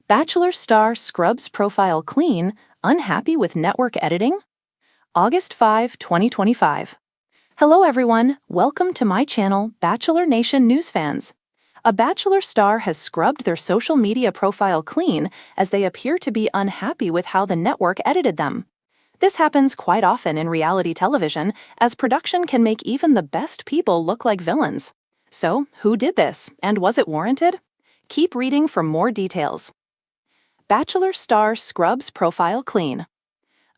Bachelor star scrubs profile clean, unhappy with network editing? August 5, 2025. Hello everyone, welcome to my channel, Bachelor Nation News fans. A Bachelor star has scrubbed their social media profile clean as they appear to be unhappy with how the network edited them. This happens quite often in reality television, as production can make even the best people look like villains. So, who did this, and was it warranted? Keep reading for more details. Bachelor star scrubs profile clean.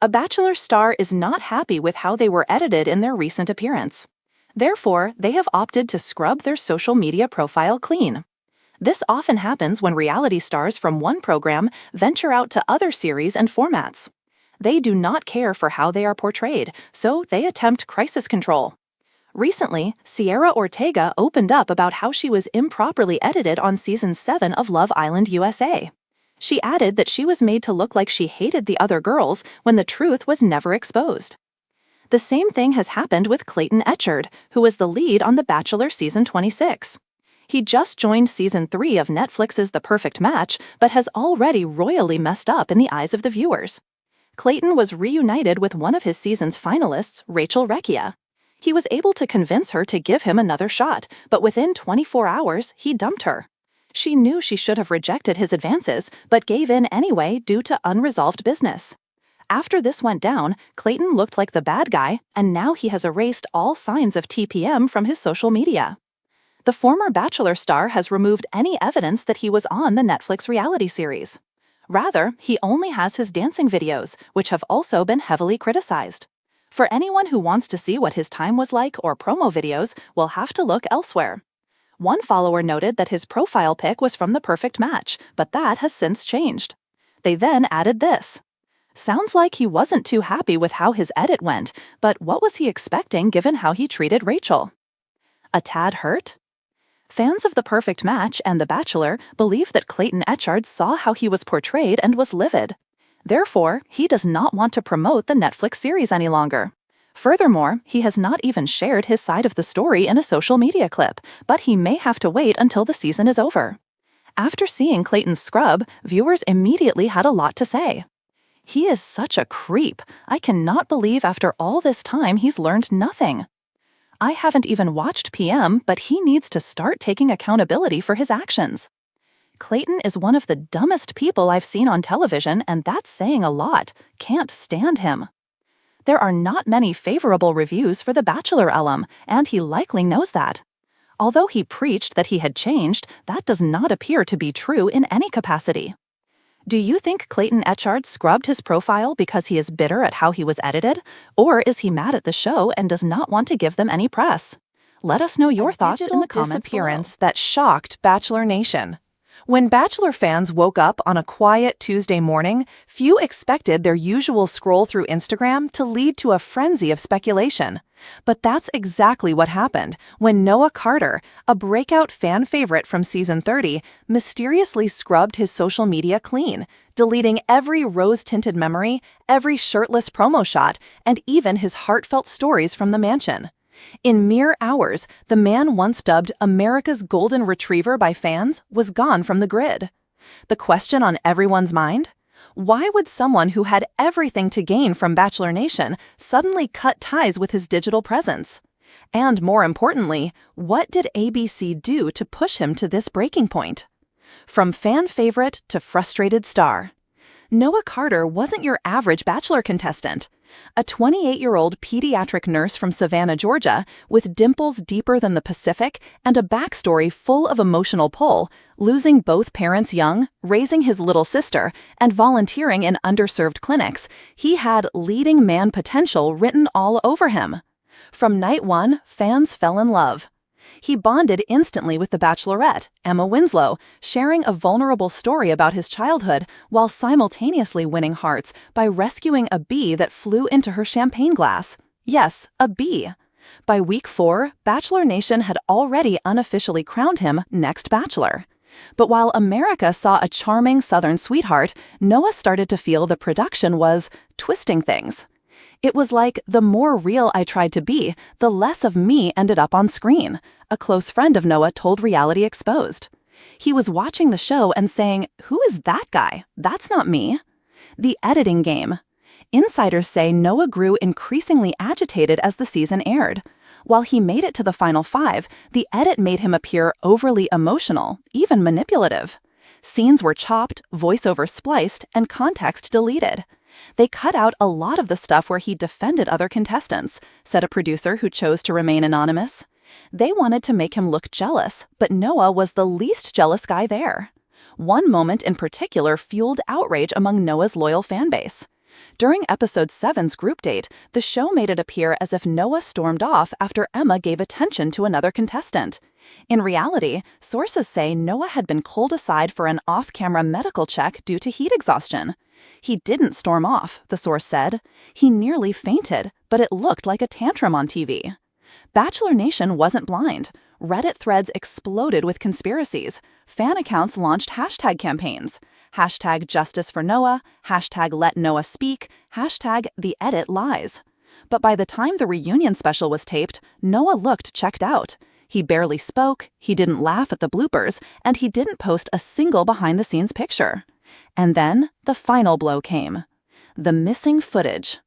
A Bachelor star is not happy with how they were edited in their recent appearance. Therefore, they have opted to scrub their social media profile clean. This often happens when reality stars from one program venture out to other series and formats. They do not care for how they are portrayed, so they attempt crisis control. Recently, Sierra Ortega opened up about how she was improperly edited on Season 7 of Love Island USA. She added that she was made to look like she hated the other girls when the truth was never exposed. The same thing has happened with Clayton Echard, who was the lead on The Bachelor Season 26. He just joined Season 3 of Netflix's The Perfect Match, but has already royally messed up in the eyes of the viewers. Clayton was reunited with one of his season's finalists, Rachel Recchia. He was able to convince her to give him another shot, but within 24 hours, he dumped her. She knew she should have rejected his advances, but gave in anyway due to unresolved business. After this went down, Clayton looked like the bad guy, and now he has erased all signs of TPM from his social media. The former Bachelor star has removed any evidence that he was on the Netflix reality series. Rather, he only has his dancing videos, which have also been heavily criticized. For anyone who wants to see what his time was like or promo videos, will have to look elsewhere. One follower noted that his profile pic was from The Perfect Match, but that has since changed. They then added this. Sounds like he wasn't too happy with how his edit went, but what was he expecting given how he treated Rachel? A tad hurt? Fans of The Perfect Match and The Bachelor believe that Clayton Echard saw how he was portrayed and was livid. Therefore, he does not want to promote the Netflix series any longer. Furthermore, he has not even shared his side of the story in a social media clip, but he may have to wait until the season is over. After seeing Clayton's scrub, viewers immediately had a lot to say. He is such a creep. I cannot believe after all this time he's learned nothing. I haven't even watched PM, but he needs to start taking accountability for his actions. Clayton is one of the dumbest people I've seen on television, and that's saying a lot. Can't stand him. There are not many favorable reviews for the Bachelor alum, and he likely knows that. Although he preached that he had changed, that does not appear to be true in any capacity. Do you think Clayton Echard scrubbed his profile because he is bitter at how he was edited? Or is he mad at the show and does not want to give them any press? Let us know your thoughts in the comments disappearance that shocked Bachelor Nation. When Bachelor fans woke up on a quiet Tuesday morning, few expected their usual scroll through Instagram to lead to a frenzy of speculation. But that's exactly what happened when Noah Carter, a breakout fan favorite from Season 30, mysteriously scrubbed his social media clean, deleting every rose-tinted memory, every shirtless promo shot, and even his heartfelt stories from the mansion. In mere hours, the man once dubbed America's Golden Retriever by fans was gone from the grid. The question on everyone's mind? Why would someone who had everything to gain from Bachelor Nation suddenly cut ties with his digital presence? And more importantly, what did ABC do to push him to this breaking point? From fan favorite to frustrated star. Noah Carter wasn't your average Bachelor contestant. A 28-year-old pediatric nurse from Savannah, Georgia, with dimples deeper than the Pacific and a backstory full of emotional pull, losing both parents young, raising his little sister, and volunteering in underserved clinics, he had leading man potential written all over him. From night one, fans fell in love. He bonded instantly with the Bachelorette, Emma Winslow, sharing a vulnerable story about his childhood while simultaneously winning hearts by rescuing a bee that flew into her champagne glass. Yes, a bee. By week 4, Bachelor Nation had already unofficially crowned him next Bachelor. But while America saw a charming Southern sweetheart, Noah started to feel the production was twisting things. It was like the more real I tried to be, the less of me ended up on screen, a close friend of Noah told Reality Exposed. He was watching the show and saying, "Who is that guy? That's not me." The editing game. Insiders say Noah grew increasingly agitated as the season aired. While he made it to the final 5, the edit made him appear overly emotional, even manipulative. Scenes were chopped, voiceover spliced, and context deleted. They cut out a lot of the stuff where he defended other contestants, said a producer who chose to remain anonymous. They wanted to make him look jealous, but Noah was the least jealous guy there. One moment in particular fueled outrage among Noah's loyal fanbase. During episode 7's group date, the show made it appear as if Noah stormed off after Emma gave attention to another contestant. In reality, sources say Noah had been pulled aside for an off-camera medical check due to heat exhaustion. He didn't storm off, the source said. He nearly fainted, but it looked like a tantrum on TV. Bachelor Nation wasn't blind. Reddit threads exploded with conspiracies. Fan accounts launched hashtag campaigns. Hashtag Justice for Noah, hashtag Let Noah Speak, hashtag The Edit Lies. But by the time the reunion special was taped, Noah looked checked out. He barely spoke, he didn't laugh at the bloopers, and he didn't post a single behind-the-scenes picture. And then the final blow came. The missing footage.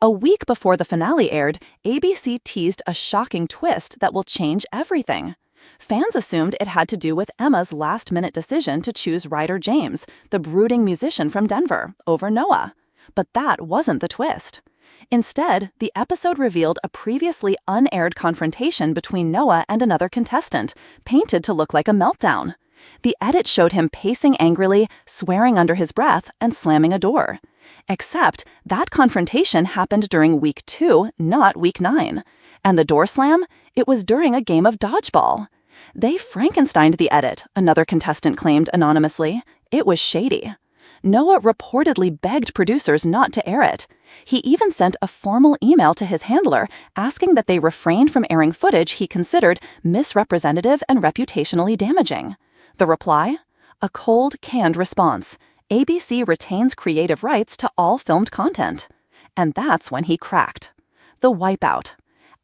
A week before the finale aired, ABC teased a shocking twist that will change everything. Fans assumed it had to do with Emma's last-minute decision to choose writer James, the brooding musician from Denver, over Noah. But that wasn't the twist. Instead, the episode revealed a previously unaired confrontation between Noah and another contestant, painted to look like a meltdown. The edit showed him pacing angrily, swearing under his breath, and slamming a door. Except that confrontation happened during week 2, not week 9. And the door slam? It was during a game of dodgeball. They Frankensteined the edit, another contestant claimed anonymously. It was shady. Noah reportedly begged producers not to air it. He even sent a formal email to his handler asking that they refrain from airing footage he considered misrepresentative and reputationally damaging. The reply? A cold, canned response. ABC retains creative rights to all filmed content. And that's when he cracked. The wipeout.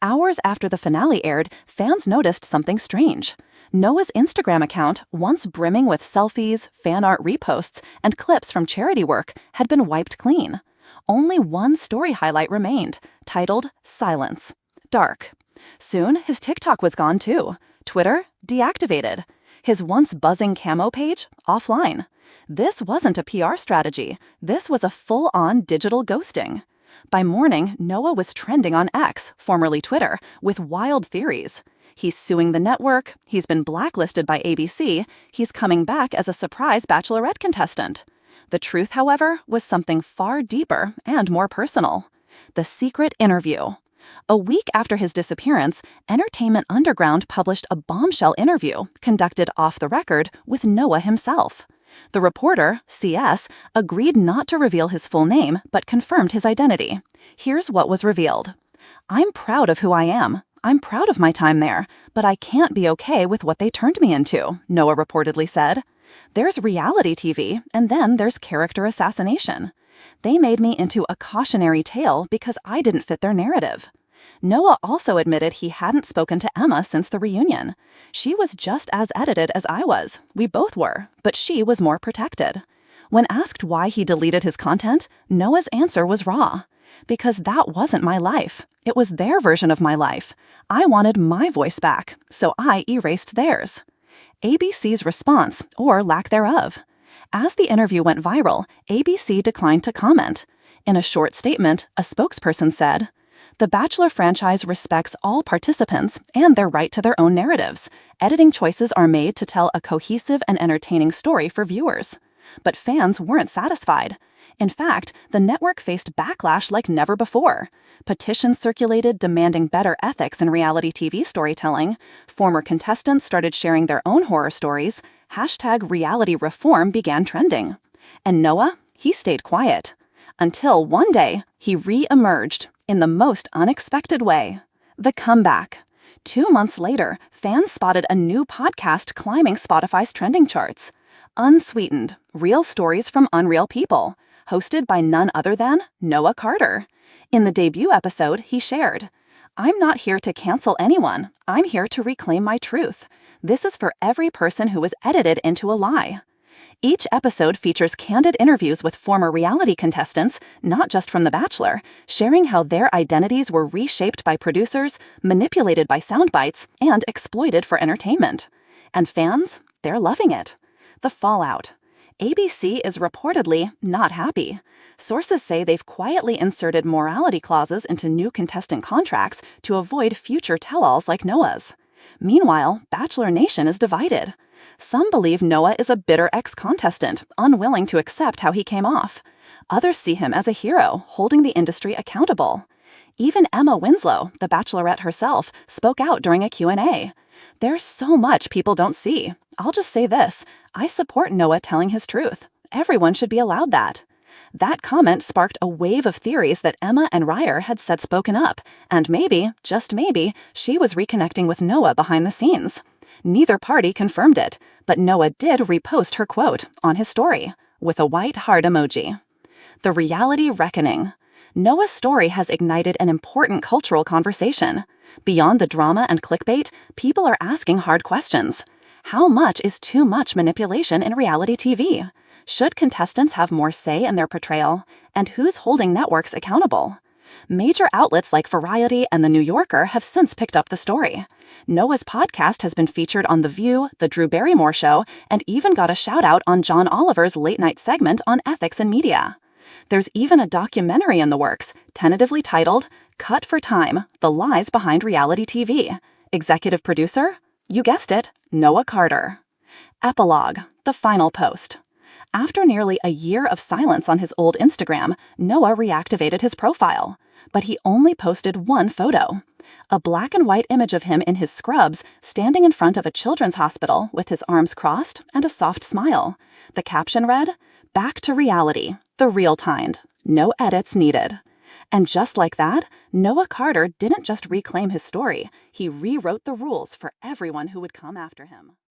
Hours after the finale aired, fans noticed something strange. Noah's Instagram account, once brimming with selfies, fan art reposts, and clips from charity work, had been wiped clean. Only one story highlight remained, titled Silence. Dark. Soon, his TikTok was gone too. Twitter, deactivated. His once buzzing camo page, offline. This wasn't a PR strategy. This was a full-on digital ghosting. By morning, Noah was trending on X, formerly Twitter, with wild theories. He's suing the network, he's been blacklisted by ABC, he's coming back as a surprise Bachelorette contestant. The truth, however, was something far deeper and more personal. The secret interview. A week after his disappearance, Entertainment Underground published a bombshell interview conducted off the record with Noah himself. The reporter, CS, agreed not to reveal his full name, but confirmed his identity. Here's what was revealed. "I'm proud of who I am. I'm proud of my time there, but I can't be okay with what they turned me into," Noah reportedly said. "There's reality TV, and then there's character assassination. They made me into a cautionary tale because I didn't fit their narrative." Noah also admitted he hadn't spoken to Emma since the reunion. She was just as edited as I was. We both were, but she was more protected. When asked why he deleted his content, Noah's answer was raw. "Because that wasn't my life. It was their version of my life. I wanted my voice back, so I erased theirs." ABC's response, or lack thereof. As the interview went viral, ABC declined to comment. In a short statement, a spokesperson said, "The Bachelor franchise respects all participants and their right to their own narratives. Editing choices are made to tell a cohesive and entertaining story for viewers." But fans weren't satisfied. In fact, the network faced backlash like never before. Petitions circulated demanding better ethics in reality TV storytelling. Former contestants started sharing their own horror stories. Hashtag reality reform began trending. And Noah, he stayed quiet. Until one day, he re-emerged in the most unexpected way. The comeback. 2 months later, fans spotted a new podcast climbing Spotify's trending charts. Unsweetened, Real Stories from Unreal People, hosted by none other than Noah Carter. In the debut episode, he shared, "I'm not here to cancel anyone. I'm here to reclaim my truth. This is for every person who was edited into a lie. Each episode features candid interviews with former reality contestants, not just from The Bachelor, sharing how their identities were reshaped by producers, manipulated by soundbites, and exploited for entertainment. And fans, they're loving it. The fallout. ABC is reportedly not happy. Sources say they've quietly inserted morality clauses into new contestant contracts to avoid future tell-alls like Noah's. Meanwhile, Bachelor Nation is divided. Some believe Noah is a bitter ex-contestant, unwilling to accept how he came off. Others see him as a hero, holding the industry accountable. Even Emma Winslow, the Bachelorette herself, spoke out during a Q&A. There's so much people don't see. I'll just say this, I support Noah telling his truth. Everyone should be allowed that. That comment sparked a wave of theories that Emma and Ryer had said spoken up, and maybe, just maybe, she was reconnecting with Noah behind the scenes. Neither party confirmed it, but Noah did repost her quote on his story, with a white heart emoji. The reality reckoning. Noah's story has ignited an important cultural conversation. Beyond the drama and clickbait, people are asking hard questions. How much is too much manipulation in reality TV? Should contestants have more say in their portrayal? And who's holding networks accountable? Major outlets like Variety and The New Yorker have since picked up the story. Noah's podcast has been featured on The View, The Drew Barrymore Show, and even got a shout-out on John Oliver's late-night segment on ethics and media. There's even a documentary in the works, tentatively titled, Cut for Time, The Lies Behind Reality TV. Executive producer? You guessed it, Noah Carter. Epilogue, the final post. After nearly a year of silence on his old Instagram, Noah reactivated his profile. But he only posted one photo. A black and white image of him in his scrubs, standing in front of a children's hospital with his arms crossed and a soft smile. The caption read, Back to reality, the real kind, no edits needed. And just like that, Noah Carter didn't just reclaim his story, he rewrote the rules for everyone who would come after him.